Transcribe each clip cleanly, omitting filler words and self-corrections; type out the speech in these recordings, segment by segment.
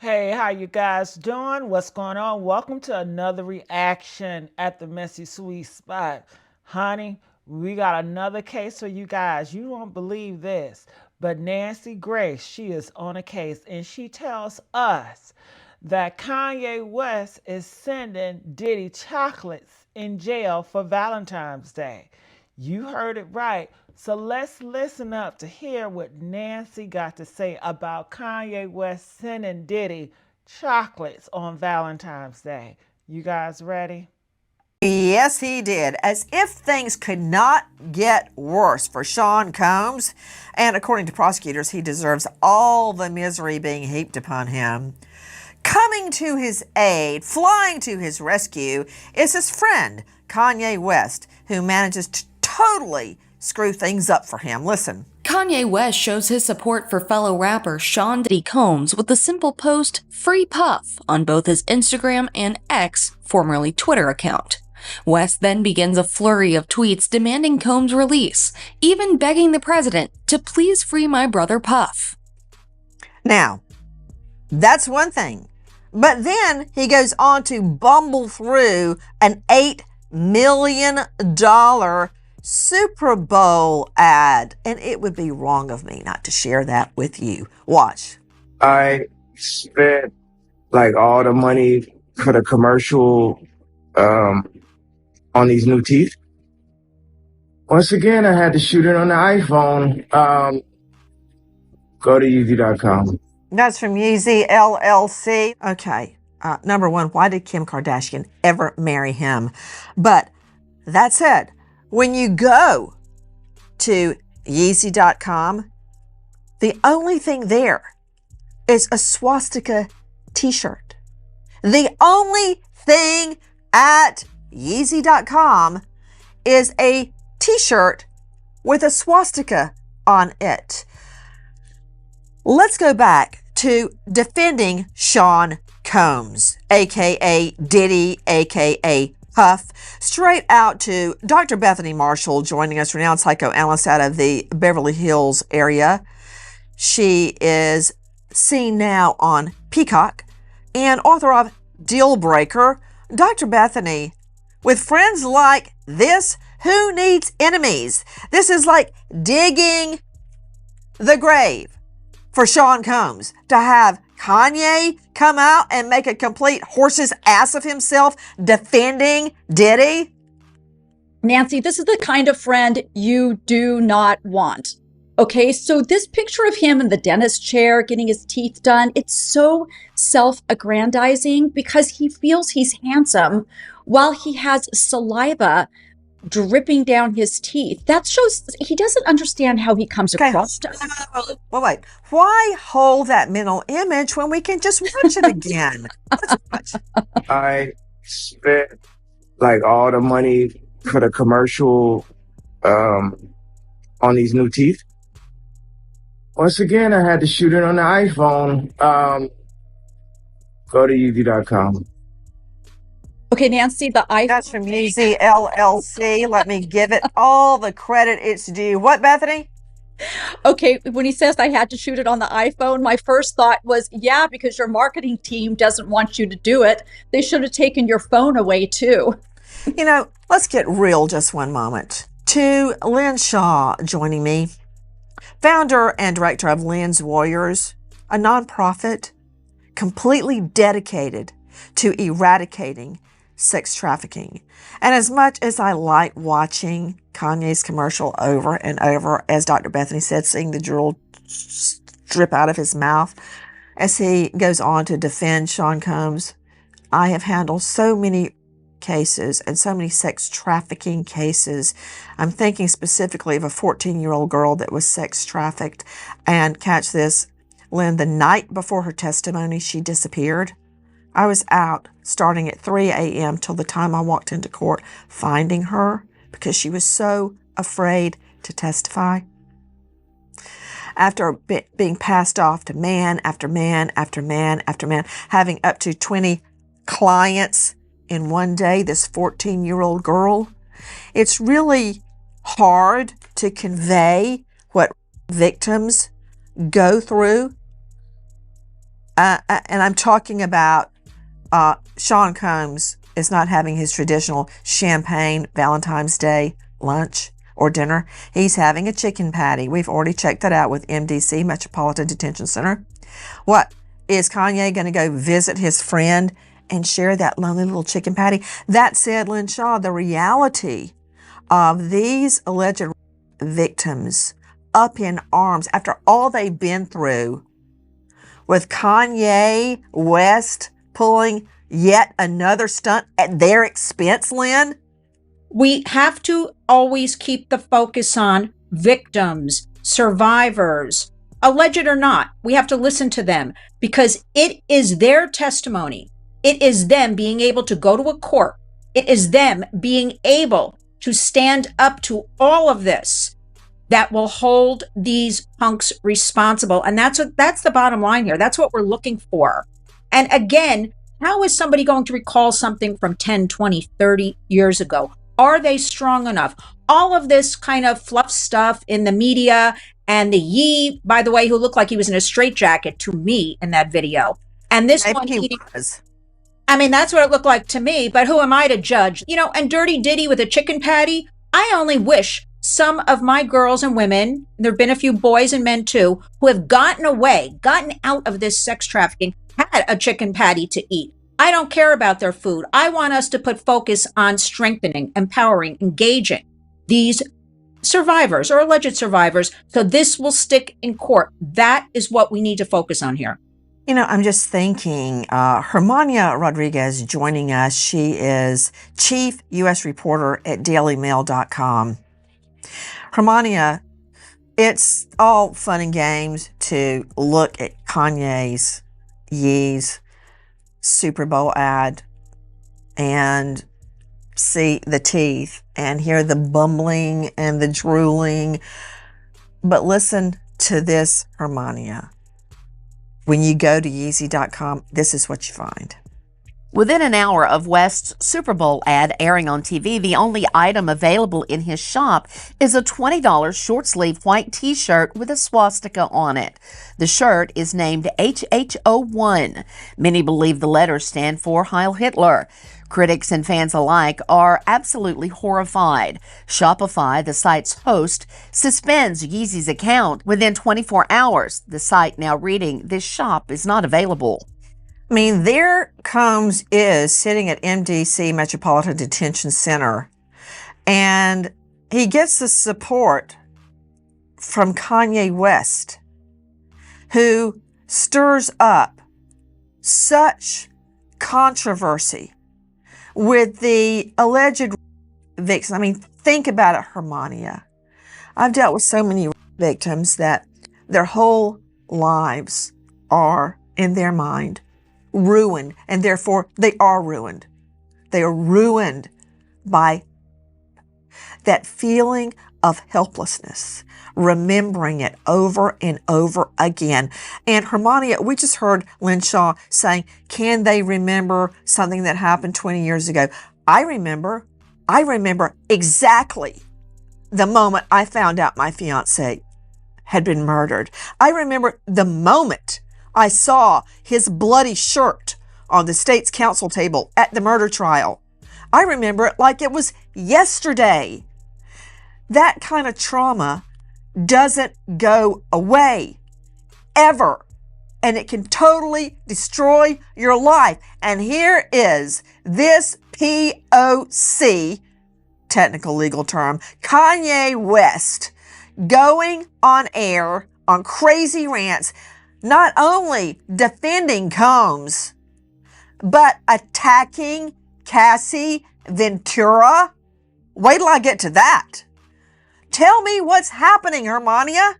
Hey, how you guys doing? What's going on? Welcome to another reaction at the Messy Sweet Spot. Honey, we got another case for you guys. You won't believe this, but Nancy Grace, she is on a case and she tells us that Kanye West is sending Diddy chocolates in jail for Valentine's Day. You heard it right. So let's listen up to hear what Nancy got to say about Kanye West sending Diddy chocolates on Valentine's Day. You guys ready? Yes, he did. As if things could not get worse for Sean Combs. And according to prosecutors, he deserves all the misery being heaped upon him. Coming to his aid, flying to his rescue, is his friend, Kanye West, who manages to totally screw things up for him. Listen. Kanye West shows his support for fellow rapper Sean Diddy Combs with the simple post "Free Puff" on both his Instagram and X, formerly Twitter, account. West then begins a flurry of tweets demanding Combs' release, even begging the president to please free my brother Puff. Now, that's one thing. But then he goes on to bumble through an $8 million Super Bowl ad. And it would be wrong of me not to share that with you. Watch. I spent like all the money for the commercial on these new teeth. Once again, I had to shoot it on the iPhone. Go to Yeezy.com. That's from Yeezy LLC. Okay. Number one, why did Kim Kardashian ever marry him? But that said, when you go to Yeezy.com, the only thing there is a swastika t-shirt. The only thing at Yeezy.com is a t-shirt with a swastika on it. Let's go back to defending Sean Combs, aka Diddy, aka Puff, straight out to Dr. Bethany Marshall joining us, renowned psychoanalyst out of the Beverly Hills area. She is seen now on Peacock and author of Deal Breaker. Dr. Bethany, with friends like this, who needs enemies? This is like digging the grave for Sean Combs to have Kanye come out and make a complete horse's ass of himself defending Diddy. Nancy, this is the kind of friend you do not want. Okay, so this picture of him in the dentist chair getting his teeth done, it's so self-aggrandizing because he feels he's handsome while he has saliva dripping down his teeth. That shows he doesn't understand how he comes across to us. Well, wait. Why hold that mental image when we can just watch it again? I spent like all the money for the commercial on these new teeth. Once again, I had to shoot it on the iPhone. Go to Yeezy.com. Okay, Nancy, the iPhone. That's from Yeezy LLC. Let me give it all the credit it's due. What, Bethany? Okay, when he says I had to shoot it on the iPhone, my first thought was, yeah, because your marketing team doesn't want you to do it. They should have taken your phone away too. You know, let's get real just one moment. To Lynn Shaw joining me, founder and director of Lynn's Warriors, a nonprofit completely dedicated to eradicating sex trafficking. And as much as I like watching Kanye's commercial over and over, as Dr. Bethany said, seeing the drool drip out of his mouth as he goes on to defend Sean Combs, I have handled so many cases and so many sex trafficking cases. I'm thinking specifically of a 14-year-old girl that was sex trafficked. And catch this, Lynn, the night before her testimony, she disappeared. I was out starting at 3 a.m. till the time I walked into court, finding her because she was so afraid to testify. After being passed off to man after man after man after man, having up to 20 clients in one day, this 14-year-old girl, it's really hard to convey what victims go through And I'm talking about Sean Combs is not having his traditional champagne Valentine's Day lunch or dinner. He's having a chicken patty. We've already checked that out with MDC, Metropolitan Detention Center. What, is Kanye going to go visit his friend and share that lonely little chicken patty? That said, Lynn Shaw, the reality of these alleged victims up in arms after all they've been through, with Kanye West pulling yet another stunt at their expense, Lynn? We have to always keep the focus on victims, survivors, alleged or not. We have to listen to them because it is their testimony. It is them being able to go to a court. It is them being able to stand up to all of this that will hold these punks responsible. And that's the bottom line here. That's what we're looking for. And again, how is somebody going to recall something from 10, 20, 30 years ago? Are they strong enough? All of this kind of fluff stuff in the media, and the Yee, by the way, who looked like he was in a straitjacket to me in that video. And this Maybe one, he was. I mean, that's what it looked like to me, but who am I to judge? And Dirty Diddy with a chicken patty. I only wish some of my girls and women, there have been a few boys and men too, who have gotten out of this sex trafficking, had a chicken patty to eat. I don't care about their food. I want us to put focus on strengthening, empowering, engaging these survivors or alleged survivors, so this will stick in court. That is what we need to focus on here. I'm just thinking, Hermania Rodriguez joining us. She is chief U.S. reporter at dailymail.com. Hermania, it's all fun and games to look at Kanye's, Yee's Super Bowl ad and see the teeth and hear the bumbling and the drooling. But listen to this, Hermania. When you go to Yeezy.com, this is what you find. Within an hour of West's Super Bowl ad airing on TV, the only item available in his shop is a $20 short-sleeve white t-shirt with a swastika on it. The shirt is named HH01. Many believe the letters stand for Heil Hitler. Critics and fans alike are absolutely horrified. Shopify, the site's host, suspends Yeezy's account within 24 hours. The site now reading, "This shop is not available." I mean, there Combs is sitting at MDC, Metropolitan Detention Center, and he gets the support from Kanye West, who stirs up such controversy with the alleged victims. I mean, think about it, Hermania. I've dealt with so many victims that their whole lives are, in their mind, ruined, and therefore they are ruined. They are ruined by that feeling of helplessness, remembering it over and over again. And Hermania, we just heard Lynn Shaw saying, can they remember something that happened 20 years ago? I remember exactly the moment I found out my fiance had been murdered. I remember the moment I saw his bloody shirt on the state's council table at the murder trial. I remember it like it was yesterday. That kind of trauma doesn't go away, ever. And it can totally destroy your life. And here is this POC, technical legal term, Kanye West, going on air on crazy rants, not only defending Combs, but attacking Cassie Ventura. Wait till I get to that. Tell me what's happening, Hermania.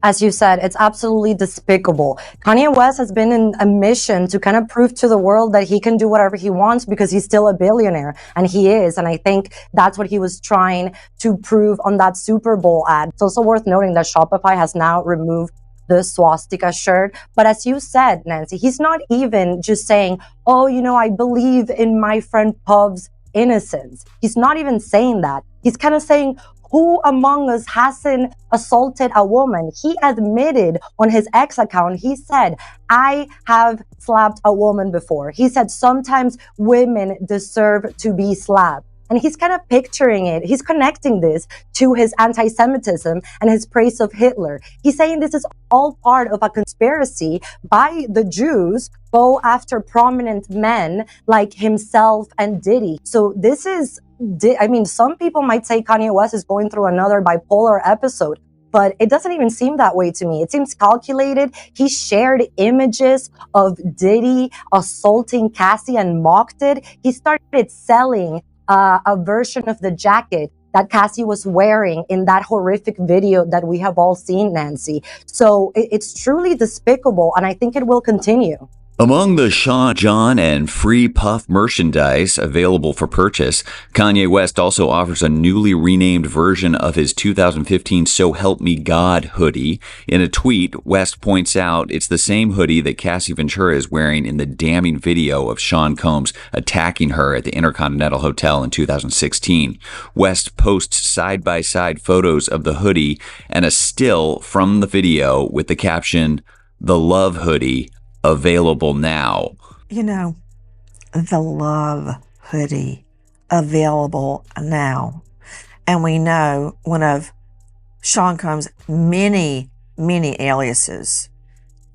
As you said, it's absolutely despicable. Kanye West has been in a mission to kind of prove to the world that he can do whatever he wants because he's still a billionaire, and he is. And I think that's what he was trying to prove on that Super Bowl ad. It's also worth noting that Shopify has now removed the swastika shirt. But as you said, Nancy, he's not even just saying, oh, I believe in my friend Puv's innocence. He's not even saying that. He's kind of saying, Who among us hasn't assaulted a woman? He admitted on his ex account, he said, I have slapped a woman before. He said sometimes women deserve to be slapped. And he's kind of picturing it. He's connecting this to his anti-Semitism and his praise of Hitler. He's saying this is all part of a conspiracy by the Jews go after prominent men like himself and Diddy. So this is, I mean, some people might say Kanye West is going through another bipolar episode, but it doesn't even seem that way to me. It seems calculated. He shared images of Diddy assaulting Cassie and mocked it. He started selling a version of the jacket that Cassie was wearing in that horrific video that we have all seen, Nancy. So it's truly despicable, and I think it will continue. Among the Sean, John, and Free Puff merchandise available for purchase, Kanye West also offers a newly renamed version of his 2015 So Help Me God hoodie. In a tweet, West points out it's the same hoodie that Cassie Ventura is wearing in the damning video of Sean Combs attacking her at the Intercontinental Hotel in 2016. West posts side-by-side photos of the hoodie and a still from the video with the caption, "The Love Hoodie, available now." You know, the Love Hoodie, available now. And we know one of Sean Combs' many aliases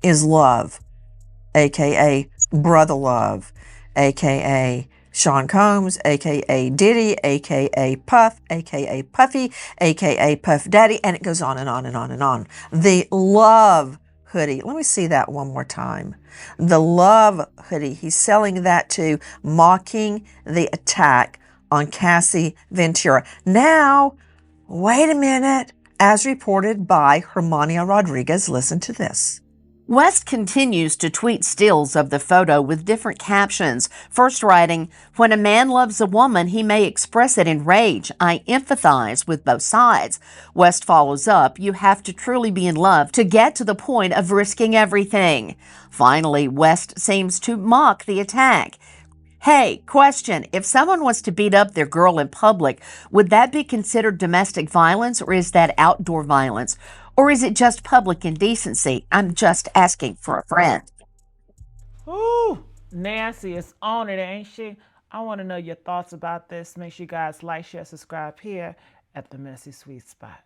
is Love, aka Brother Love, aka Sean Combs, aka Diddy, aka Puff, aka Puffy, aka Puff Daddy, and it goes on and on and on and on. The Love Hoodie. Let me see that one more time. The Love Hoodie. He's selling that to mocking the attack on Cassie Ventura. Now, wait a minute. As reported by Hermania Rodriguez, listen to this. West continues to tweet stills of the photo with different captions. First writing, "When a man loves a woman, he may express it in rage. I empathize with both sides." West follows up, "You have to truly be in love to get to the point of risking everything." Finally, West seems to mock the attack. Hey, question, if someone was to beat up their girl in public, would that be considered domestic violence, or is that outdoor violence? Or is it just public indecency? I'm just asking for a friend. Ooh, Nancy is on it, ain't she? I want to know your thoughts about this. Make sure you guys like, share, subscribe here at the Messy Sweet Spot.